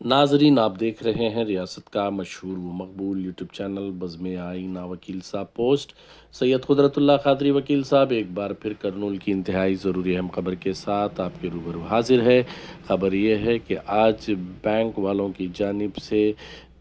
नाजरीन, आप देख रहे हैं रियासत का मशहूर व मकबूल यूट्यूब चैनल बज़्म आईना वकील साहब पोस्ट। सैयद कुदरतुल्लाह कादरी वकील साहब एक बार फिर करनूल की इंतहाई ज़रूरी अहम खबर के साथ आपके रूबरू हाजिर है। खबर ये है कि आज बैंक वालों की जानिब से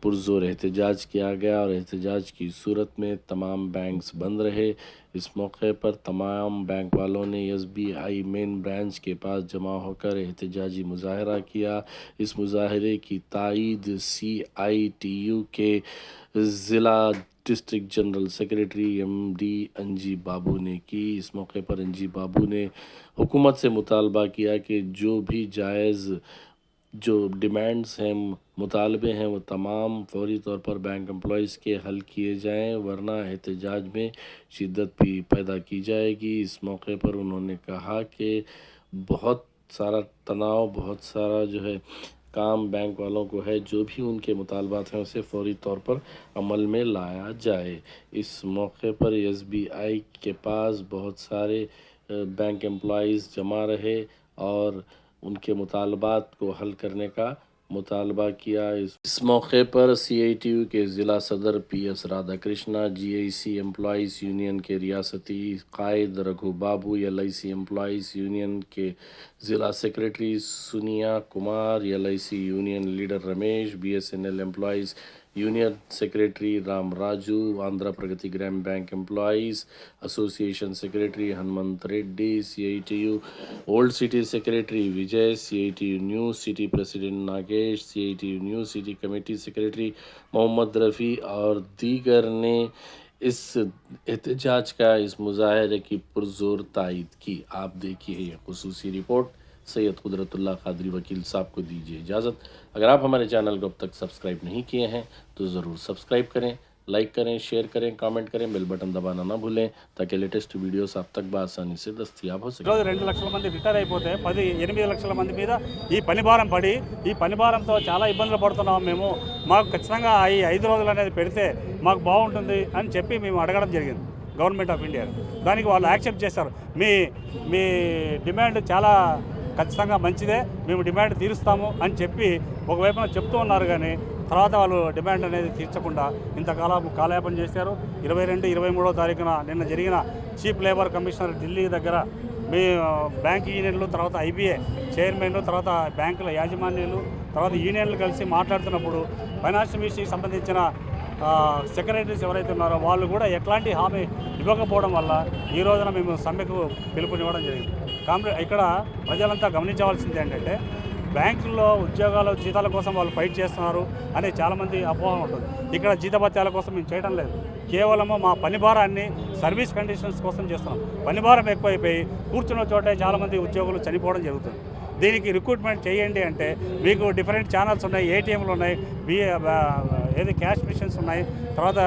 पुरज़ोर एहतजाज किया गया और एहतजाज की सूरत में तमाम बैंक्स बंद रहे। इस मौके पर तमाम बैंक वालों ने एसबीआई मेन ब्रांच के पास जमा होकर एहतजाजी मुजाहरा किया। इस मुजाहरे की तायीद CITU के ज़िला डिस्ट्रिक्ट जनरल सेक्रेटरी MD अंजी बाबू ने की। इस मौके पर अंजी बाबू ने हुकूमत से मुतालबा किया कि जो भी जायज़ जो डिमांड्स हैं, मुतालबे हैं, वो तमाम फौरी तौर पर बैंक एम्प्लॉइज़ के हल किए जाएं, वरना एहतजाज में शिद्दत भी पैदा की जाएगी। इस मौके पर उन्होंने कहा कि बहुत सारा तनाव, बहुत सारा जो है काम बैंक वालों को है, जो भी उनके मुतालबात हैं उसे फौरी तौर पर अमल में लाया जाए। इस मौके पर SBI के पास बहुत सारे बैंक एम्प्लॉइज़ जमा रहे और उनके मुतालबात को हल करने का मुतालबा किया। इस मौके पर CITU के ज़िला सदर PS Radha Krishna, GIC employees union के रियासती कायद Raghu Babu, LIC employees union के ज़िला secretary Sunia Kumar, LIC union leader Ramesh, BSNL employees union secretary Ram Raju, Andhra Pragathi Grama bank employees association secretary Hanumanth Reddy, CITU old city secretary Vijay, CITU new city president Nagesh, CITU new city committee secretary Mohammed Rafi और दीगर ने इस एहतजाज का, इस मुजाहरे की पुरज़ोर तायीद की। आप देखिए ये खुसूसी रिपोर्ट। सैयद कुदरतुल्लाह कादरी वकील साहब को दीजिए इजाज़त। अगर आप हमारे चैनल को अब तक सब्सक्राइब नहीं किए हैं तो ज़रूर सब्सक्राइब करें, लाइक करें, शेयर करें, कामेंट करें, बेल बटन दबाना ना भूलें ताकि लेटेस्ट वीडियोस आप तक बआसानी से दस्तयाब हो सके। ఈరోజు 2 లక్షల మంది రిటైర్ అయిపోతే 8 లక్షల మంది మీద ఈ పని భారం పడి ఈ పని భారంతో చాలా ఇబ్బందులు పడుతున్నాం మేము. మాకు ఖచ్చితంగా ఈ 5 రోజులు అనేది పెడితే మాకు బాగుంటుంది అని చెప్పి మేము అడగడం జరిగింది గవర్నమెంట్ ఆఫ్ ఇండియా. దానికి వాళ్ళు యాక్సెప్ట్ చేశారు. మీ మీ డిమాండ్ చాలా ఖచ్చితంగా మంచిదే, మేము డిమాండ్ తీరుస్తాము అని చెప్పి ఒకవైపున చెప్తూ ఉన్నారు. కానీ తర్వాత వాళ్ళు డిమాండ్ అనేది తీర్చకుండా ఇంతకాలం కాలయాపన చేశారు. 22, 23వ తారీఖున నిన్న జరిగిన చీఫ్ లేబర్ కమిషనర్ ఢిల్లీ దగ్గర మీ బ్యాంక్ యూనియన్లు, తర్వాత IBA చైర్మన్లు, తర్వాత బ్యాంకుల యాజమాన్యాలు, తర్వాత యూనియన్లు కలిసి మాట్లాడుతున్నప్పుడు ఫైనాన్స్ మినిస్ట్రీకి సంబంధించిన సెక్రటరీస్ ఎవరైతే ఉన్నారో వాళ్ళు కూడా ఎట్లాంటి హామీ ఇవ్వకపోవడం వల్ల ఈ రోజున మేము సమ్మెకు పిలుపునివ్వడం జరిగింది. ఇక్కడ ప్రజలంతా గమనించవలసింది ఏంటంటే బ్యాంకుల్లో ఉద్యోగాలు, జీతాల కోసం వాళ్ళు ఫైట్ చేస్తున్నారు అనే చాలామంది అపోహ ఉంటుంది. ఇక్కడ జీతభత్యాల కోసం మేము చేయడం లేదు, కేవలము మా పని భారాన్ని సర్వీస్ కండిషన్స్ కోసం చేస్తున్నాం. పని భారం ఎక్కువైపోయి కూర్చున్న చోటే చాలామంది ఉద్యోగులు చనిపోవడం జరుగుతుంది. దీనికి రిక్రూట్మెంట్ చేయండి అంటే మీకు డిఫరెంట్ ఛానల్స్ ఉన్నాయి, ATMలు ఉన్నాయి, ఏది క్యాష్ మిషన్స్ ఉన్నాయి, తర్వాత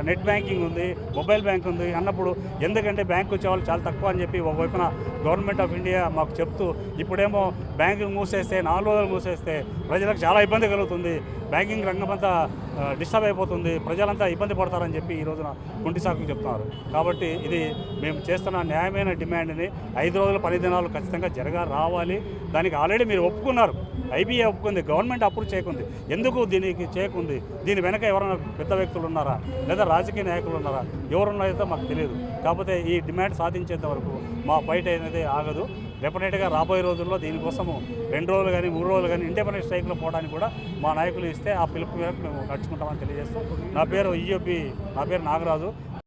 నెట్ బ్యాంకింగ్ ఉంది, మొబైల్ బ్యాంక్ ఉంది అన్నప్పుడు ఎందుకంటే బ్యాంకు వచ్చేవాళ్ళు చాలా తక్కువ అని చెప్పి ఒకవైపున గవర్నమెంట్ ఆఫ్ ఇండియా మాకు చెప్తూ, ఇప్పుడేమో బ్యాంకింగ్ మూసేస్తే 4 రోజులు మూసేస్తే ప్రజలకు చాలా ఇబ్బంది కలుగుతుంది, బ్యాంకింగ్ రంగం అంతా డిస్టర్బ్ అయిపోతుంది, ప్రజలంతా ఇబ్బంది పడతారని చెప్పి ఈ రోజున కుంటి సాకులు చెప్తున్నారు. కాబట్టి ఇది మేము చేస్తున్న న్యాయమైన డిమాండ్ని 5 రోజుల 10 దినాలు ఖచ్చితంగా రావాలి. దానికి ఆల్రెడీ మీరు ఒప్పుకున్నారు, IBA ఒప్పుకుంది, గవర్నమెంట్ అప్రూవ్ చేయకుంది. ఎందుకు దీనికి చేయకుంది? దీని వెనక ఎవరైనా పెద్ద వ్యక్తులు ఉన్నారా లేదా రాజకీయ నాయకులు ఉన్నారా? ఎవరున్నారైతే మాకు తెలియదు. కాకపోతే ఈ డిమాండ్ సాధించేంత వరకు మా ఫైట్ అనేది ఆగదు. డెఫినెట్గా రాబోయే రోజుల్లో దీనికోసము 2 రోజులు కానీ 3 రోజులు కానీ ఇండిపెండెంట్ స్ట్రైక్లో పోవడానికి కూడా మా నాయకులు ఇస్తే ఆ పిలుపు మేరకు మేము నడుచుకుంటామని తెలియజేస్తూ, నా పేరు నాగరాజు,